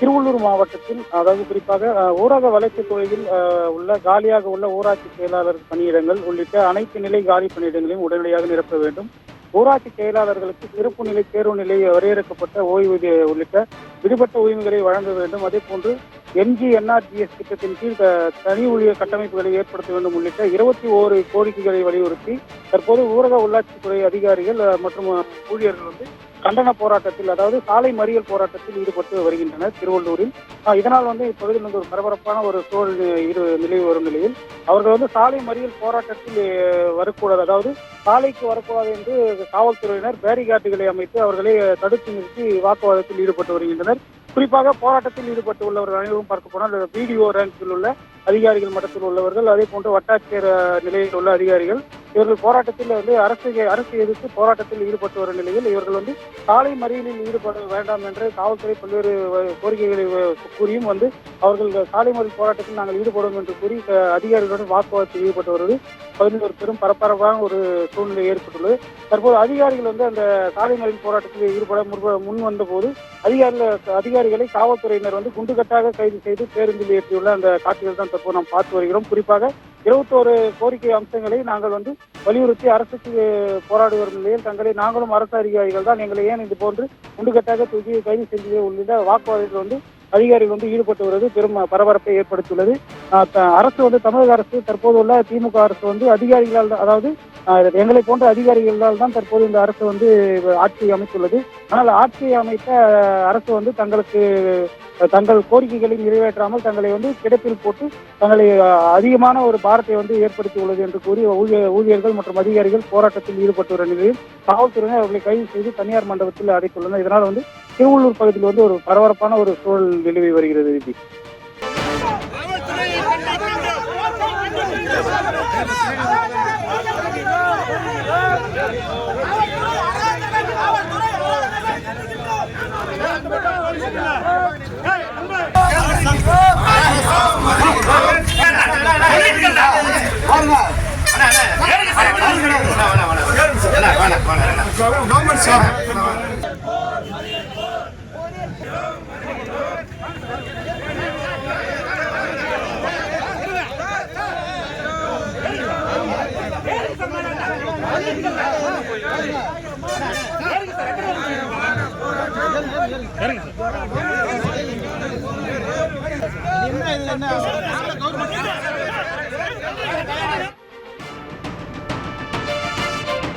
திருவள்ளூர் மாவட்டத்தில் அதாவது குறிப்பாக ஊரக வளர்ச்சித் துறையில் உள்ள காலியாக உள்ள ஊராட்சி செயலாளர் பணியிடங்கள் உள்ளிட்ட அனைத்து நிலை காலி பணியிடங்களையும் உடனடியாக நிரப்ப வேண்டும். ஊராட்சி செயலாளர்களுக்கு சிறப்பு நிலை தேர்வு நிலை வரையறுக்கப்பட்ட ஓய்வூதிய உள்ளிட்ட விடுபட்ட உரிமைகளை வழங்க வேண்டும். அதே போன்று என்ஜிஎன்ஆர்ஜிஎஸ் திட்டத்தின் கீழ் தனி ஊழியர் கட்டமைப்புகளை ஏற்படுத்த வேண்டும் உள்ளிட்ட 21 கோரிக்கைகளை வலியுறுத்தி தற்போது ஊரக உள்ளாட்சித்துறை அதிகாரிகள் மற்றும் ஊழியர்கள் கண்டன போராட்டத்தில், அதாவது சாலை மறியல் போராட்டத்தில் ஈடுபட்டு வருகின்றனர் திருவள்ளூரில். இதனால் இப்பகுதியில் ஒரு பரபரப்பான ஒரு சூழல் நிலவி வரும் நிலையில் அவர்கள் சாலை மறியல் போராட்டத்தில் வரக்கூடாது, அதாவது சாலைக்கு வரக்கூடாது என்று காவல்துறையினர் பேரிகார்டுகளை அமைத்து அவர்களை தடுத்து நிறுத்தி வாக்குவாதத்தில் ஈடுபட்டு வருகின்றனர். குறிப்பாக போராட்டத்தில் ஈடுபட்டு உள்ளவர்கள் அனைவரும் பார்க்க போனால் பிடிஓ ரேங்கில் உள்ள அதிகாரிகள் மட்டத்தில் உள்ளவர்கள், அதே போன்று வட்டாட்சியர் நிலையில் உள்ள அதிகாரிகள், இவர்கள் போராட்டத்தில் அரசு எதிர்த்து போராட்டத்தில் ஈடுபட்டு வரும் நிலையில் இவர்கள் சாலை மறியலில் ஈடுபட வேண்டாம் என்று காவல்துறை பல்வேறு கோரிக்கைகளை கூறியும் அவர்கள் சாலை மறியல் போராட்டத்தில் நாங்கள் ஈடுபடும் என்று கூறி அதிகாரிகளுடன் வாக்குவாதத்தில் ஈடுபட்டு வருவது பகுதியில் ஒரு பெரும் பரபரப்பான ஒரு சூழ்நிலை ஏற்பட்டுள்ளது. தற்போது அதிகாரிகள் அந்த சாலை மறியல் போராட்டத்தில் ஈடுபட முன் வந்த போது அதிகாரிகளை காவல்துறையினர் குண்டுகட்டாக கைது செய்து பேருந்தில் ஏற்றியுள்ள அந்த காட்சிகள் தான் தற்போது நாம் பார்த்து வருகிறோம். குறிப்பாக 21 கோரிக்கை அம்சங்களை நாங்கள் வலியுறுத்தி அரசுக்கு போராடி வரும் நிலையில் நாங்களும் அரசு அதிகாரிகள் தான் எங்களை ஏன் இது போன்று குண்டுகட்டாக தூக்கி கைது செய்து உள்ளிட்ட வாக்குவாதத்தில் அதிகாரிகள் ஈடுபட்டு வருவது பெரும் பரபரப்பை ஏற்படுத்தியுள்ளது. அரசு தமிழக அரசு தற்போது உள்ள திமுக அரசு அதிகாரிகளால், அதாவது எங்களை போன்ற அதிகாரிகளால் தான் தற்போது இந்த அரசு ஆட்சியை அமைத்துள்ளது. ஆனால் ஆட்சியை அமைத்த அரசு தங்கள் கோரிக்கைகளை நிறைவேற்றாமல் தங்களை கிடப்பில் போட்டு தங்களை அதிகமான ஒரு பாரத்தை ஏற்படுத்தி உள்ளது என்று கூறி ஊழியர்கள் மற்றும் அதிகாரிகள் போராட்டத்தில் ஈடுபட்டு வரும் நிலையில் காவல்துறையினர் அவர்களை கைது செய்து தனியார் மண்டபத்தில் அடைத்துள்ளனர். இதனால் திருவள்ளூர் பகுதியில் ஒரு பரபரப்பான ஒரு சூழல் நிலவி வருகிறது. என்ன